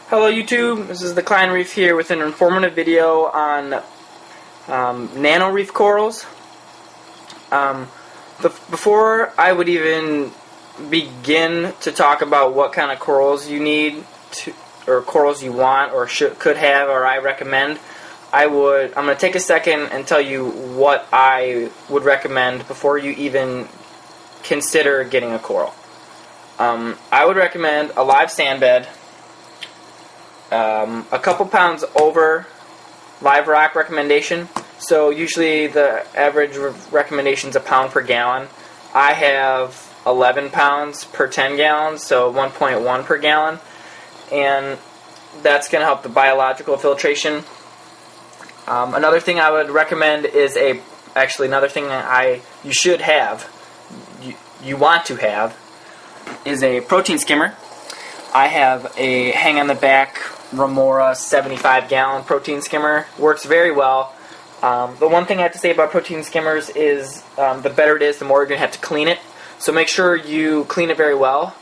Hello YouTube, this is the Nano Reef here with an informative video on Nano Reef corals. Before I would even begin to talk about what kind of corals you need or corals you want or could have or I recommend, I'm going to take a second and tell you what I would recommend before you even consider getting a coral. I would recommend a live sand bed, a couple pounds over live rock recommendation. So usually the average recommendation is a pound per gallon. I have 11 pounds per 10 gallons, so 1.1 per gallon, and that's going to help the biological filtration. Another thing I would recommend is another thing that you should have, you want to have, is a protein skimmer. I have a hang on the back Remora 75-gallon protein skimmer. Works very well. The one thing I have to say about protein skimmers is the better it is, the more you're going to have to clean it. So make sure you clean it very well,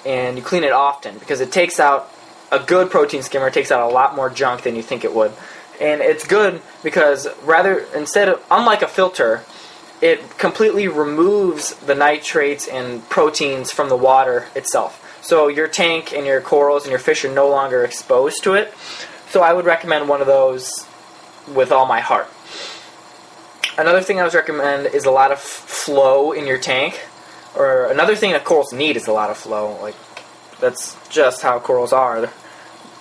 and you clean it often, because it takes out, a good protein skimmer takes out a lot more junk than you think it would. And it's good because unlike a filter, it completely removes the nitrates and proteins from the water itself. So your tank and your corals and your fish are no longer exposed to it. So I would recommend one of those with all my heart. Another thing I would recommend is a lot of flow in your tank. Or another thing that corals need is a lot of flow. Like, that's just how corals are.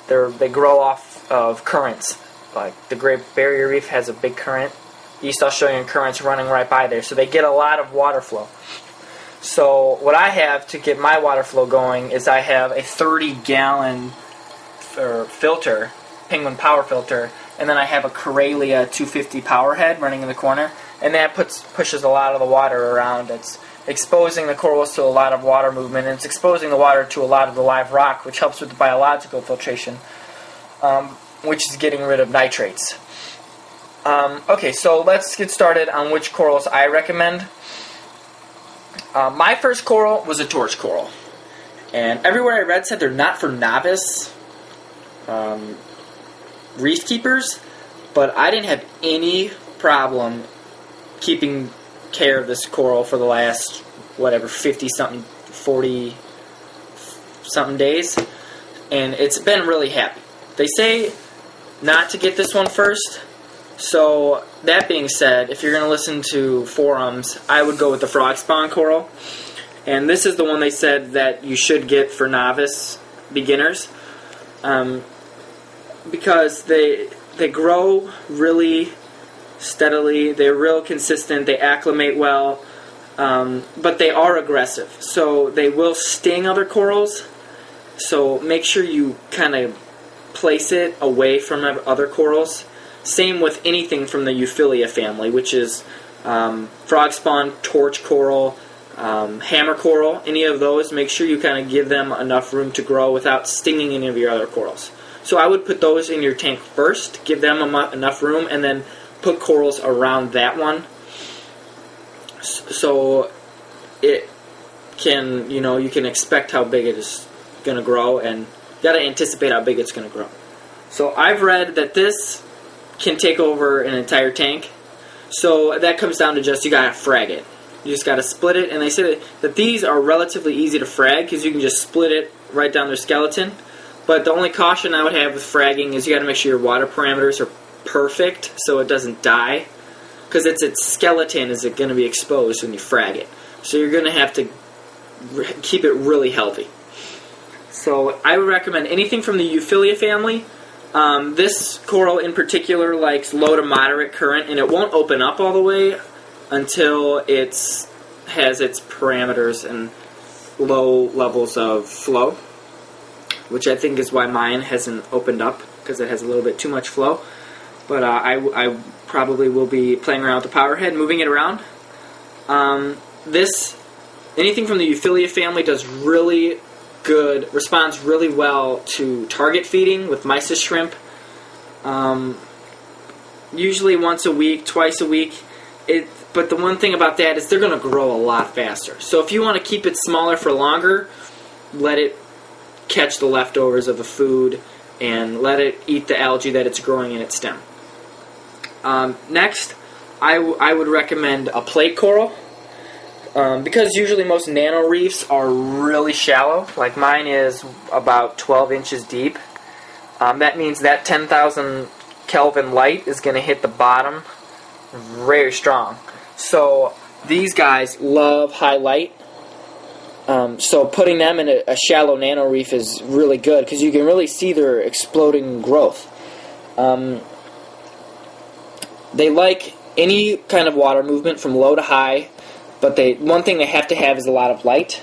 They grow off of currents. Like the Great Barrier Reef has a big current. East Australian current's running right by there, so they get a lot of water flow. So what I have to get my water flow going is I have a 30-gallon filter, Penguin power filter, and then I have a Corelia 250 power head running in the corner, and that pushes a lot of the water around. It's exposing the corals to a lot of water movement, and it's exposing the water to a lot of the live rock, which helps with the biological filtration, which is getting rid of nitrates. Okay, so let's get started on which corals I recommend. My first coral was a torch coral, and everywhere I read said they're not for novice reef keepers, but I didn't have any problem keeping care of this coral for the last 40-something days, and it's been really happy. They say not to get this one first. So, that being said, if you're going to listen to forums, I would go with the frog spawn coral. And this is the one they said that you should get for novice beginners. Because they grow really steadily, they're real consistent, they acclimate well, but they are aggressive. So, they will sting other corals. So, make sure you kind of place it away from other corals. Same with anything from the Euphyllia family, which is frog spawn, torch coral, hammer coral. Any of those, make sure you kind of give them enough room to grow without stinging any of your other corals. So I would put those in your tank first, give them enough room, and then put corals around that one. So it can, you can expect how big it is going to grow, and you got to anticipate how big it's going to grow. So I've read that this can take over an entire tank. So that comes down to just, you gotta frag it. You just gotta split it, and they say that these are relatively easy to frag because you can just split it right down their skeleton. But the only caution I would have with fragging is you gotta make sure your water parameters are perfect so it doesn't die, because its skeleton is going to be exposed when you frag it. So you're going to have to keep it really healthy. So I would recommend anything from the Euphyllia family. This coral in particular likes low to moderate current, and it won't open up all the way until it has its parameters and low levels of flow, which I think is why mine hasn't opened up, because it has a little bit too much flow. But I probably will be playing around with the power head, moving it around. Anything from the Euphyllia family does really good, responds really well to target feeding with mysis shrimp. Usually once a week, twice a week. But the one thing about that is they're going to grow a lot faster. So if you want to keep it smaller for longer, let it catch the leftovers of the food and let it eat the algae that it's growing in its stem. Next, I would recommend a plate coral. Because usually most nano reefs are really shallow, like mine is about 12 inches deep. That means that 10,000 Kelvin light is going to hit the bottom very strong. So these guys love high light. So putting them in a shallow nano reef is really good because you can really see their exploding growth. They like any kind of water movement from low to high, but one thing they have to have is a lot of light.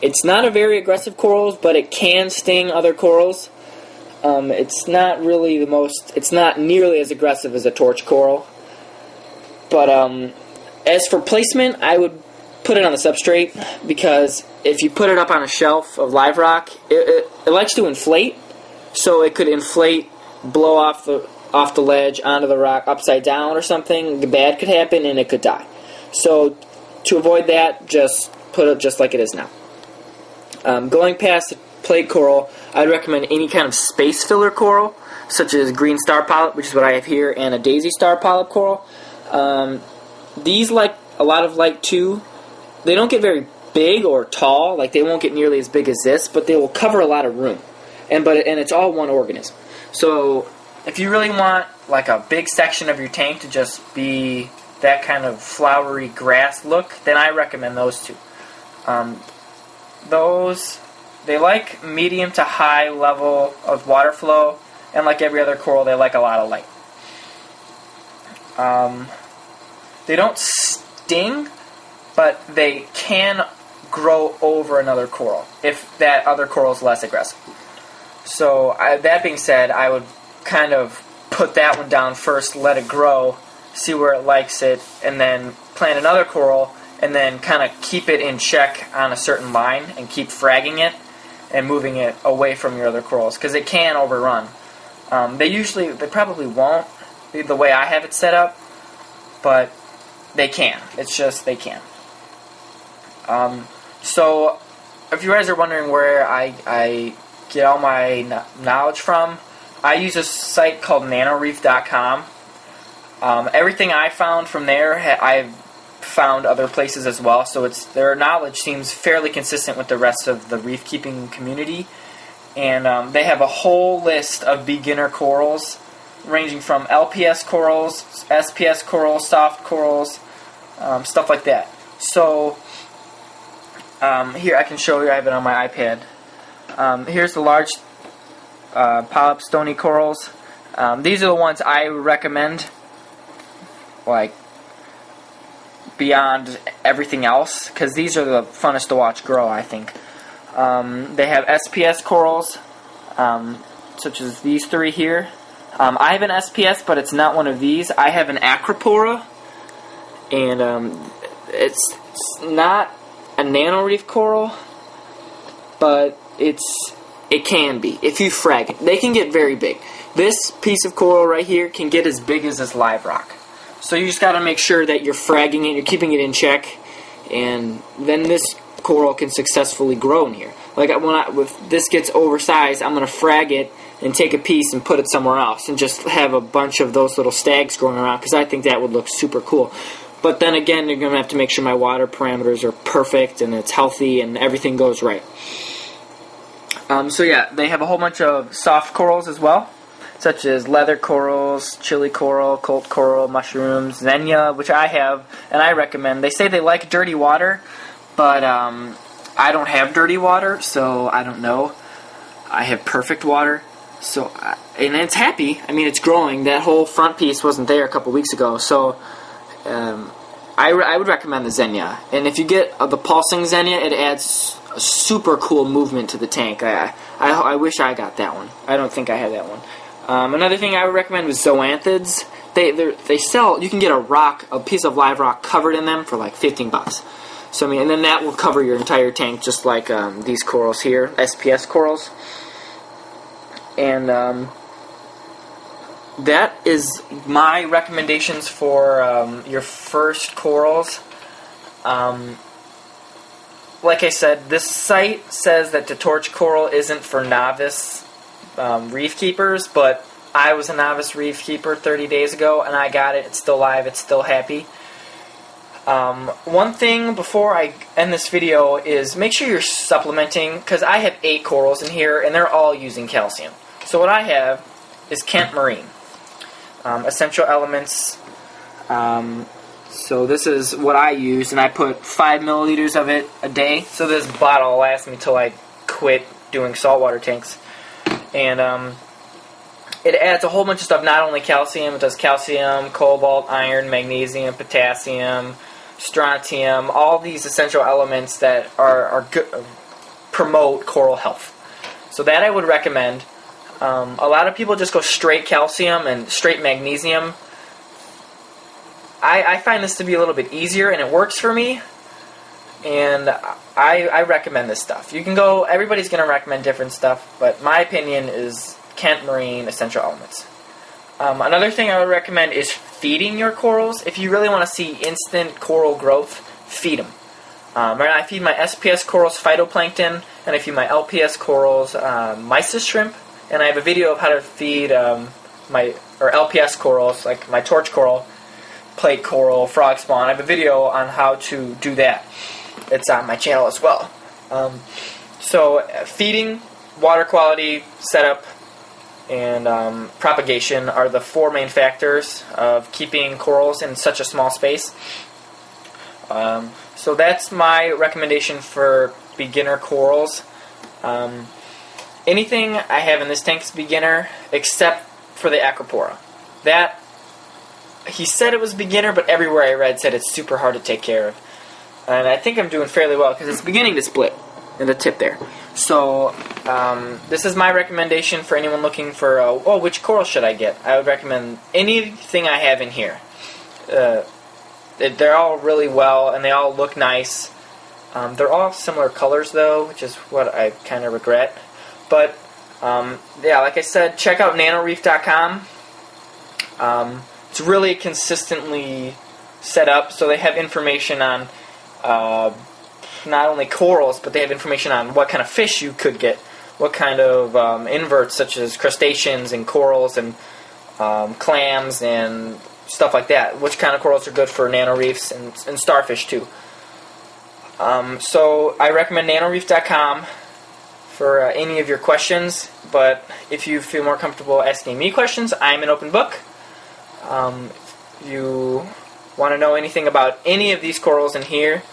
It's not a very aggressive coral, but it can sting other corals. It's not really it's not nearly as aggressive as a torch coral. But as for placement, I would put it on the substrate, because if you put it up on a shelf of live rock, it likes to inflate, so it could inflate, blow off the ledge onto the rock upside down or something. Bad could happen and it could die. So to avoid that, just put it just like it is now. Going past plate coral, I'd recommend any kind of space filler coral, such as green star polyp, which is what I have here, and a daisy star polyp coral. These like a lot of light too. They don't get very big or tall, like they won't get nearly as big as this, but they will cover a lot of room. And it's all one organism. So if you really want like a big section of your tank to just be that kind of flowery grass look, then I recommend those two. They like medium to high level of water flow, and like every other coral, they like a lot of light. They don't sting, but they can grow over another coral if that other coral is less aggressive. So that being said, I would kind of put that one down first, let it grow, see where it likes it, and then plant another coral, and then kind of keep it in check on a certain line and keep fragging it and moving it away from your other corals, because it can overrun. They probably won't be the way I have it set up, but they can. It's just they can. So if you guys are wondering where I get all my knowledge from, I use a site called nanoreef.com. Everything I found from there, I've found other places as well, so their knowledge seems fairly consistent with the rest of the reef keeping community. And they have a whole list of beginner corals, ranging from LPS corals, SPS corals, soft corals, stuff like that. So here I can show you. I have it on my iPad. Here's the large polyp stony corals. These are the ones I recommend, like, beyond everything else, because these are the funnest to watch grow, I think. They have SPS corals, such as these three here. I have an SPS, but it's not one of these. I have an acropora, and it's not a nano reef coral, but it can be if you frag it. They can get very big. This piece of coral right here can get as big as this live rock. So you just got to make sure that you're fragging it, you're keeping it in check, and then this coral can successfully grow in here. Like if this gets oversized, I'm going to frag it and take a piece and put it somewhere else and just have a bunch of those little stags growing around, because I think that would look super cool. But then again, you're going to have to make sure my water parameters are perfect and it's healthy and everything goes right. So yeah, they have a whole bunch of soft corals as well, such as leather corals, chili coral, colt coral, mushrooms, xenia, which I have and I recommend. They say they like dirty water, but I don't have dirty water, so I don't know. I have perfect water, so and it's happy. I mean, it's growing. That whole front piece wasn't there a couple weeks ago, so I would recommend the xenia. And if you get the pulsing xenia, it adds a super cool movement to the tank. I wish I got that one. I don't think I have that one. Another thing I would recommend was zoanthids. They sell. You can get a piece of live rock covered in them for like $15. So I mean, and then that will cover your entire tank, just like these corals here, SPS corals. And that is my recommendations for your first corals. Like I said, this site says that the torch coral isn't for novice reef keepers, but I was a novice reef keeper 30 days ago, and I got it. It's still live. It's still happy. One thing before I end this video is make sure you're supplementing, because I have 8 corals in here, and they're all using calcium. So what I have is Kent Marine. Essential elements. So this is what I use, and I put 5 milliliters of it a day. So this bottle will last me till I quit doing saltwater tanks. And it adds a whole bunch of stuff, not only calcium. It does calcium, cobalt, iron, magnesium, potassium, strontium, all these essential elements that are good, promote coral health. So that I would recommend. A lot of people just go straight calcium and straight magnesium. I find this to be a little bit easier, and it works for me. And I recommend this stuff. You can go, everybody's going to recommend different stuff, but my opinion is Kent Marine Essential Elements. Another thing I would recommend is feeding your corals. If you really want to see instant coral growth, feed them. I feed my SPS corals phytoplankton, and I feed my LPS corals mysis shrimp. And I have a video of how to feed LPS corals, like my torch coral, plate coral, frog spawn. I have a video on how to do that. It's on my channel as well. So feeding, water quality, setup, and propagation are the 4 main factors of keeping corals in such a small space. So that's my recommendation for beginner corals. Anything I have in this tank is beginner, except for the Acropora. That, he said it was beginner, but everywhere I read said it's super hard to take care of. And I think I'm doing fairly well, because it's beginning to split in the tip there. So, this is my recommendation for anyone looking for, which coral should I get? I would recommend anything I have in here. They're all really well, and they all look nice. They're all similar colors, though, which is what I kind of regret. But, yeah, like I said, check out nanoreef.com. It's really consistently set up, so they have information on not only corals, but they have information on what kind of fish you could get, what kind of inverts, such as crustaceans and corals and clams and stuff like that, which kind of corals are good for nano reefs and starfish too. So I recommend nanoreef.com for any of your questions, but if you feel more comfortable asking me questions, I'm an open book. If you want to know anything about any of these corals in here,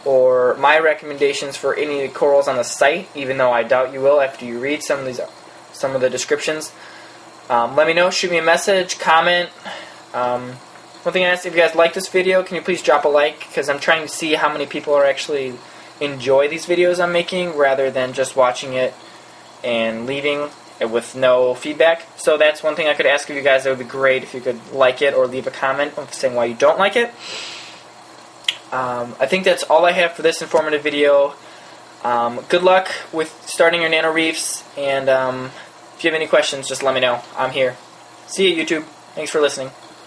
or my recommendations for any of the corals on the site, even though I doubt you will after you read some of the descriptions, let me know. Shoot me a message, comment. One thing I ask, if you guys like this video, can you please drop a like, because I'm trying to see how many people are actually enjoy these videos I'm making, rather than just watching it and leaving with no feedback. So that's one thing I could ask of you guys. It would be great if you could like it or leave a comment saying why you don't like it. I think that's all I have for this informative video. Good luck with starting your nano reefs, and if you have any questions, just let me know. I'm here. See you, YouTube. Thanks for listening.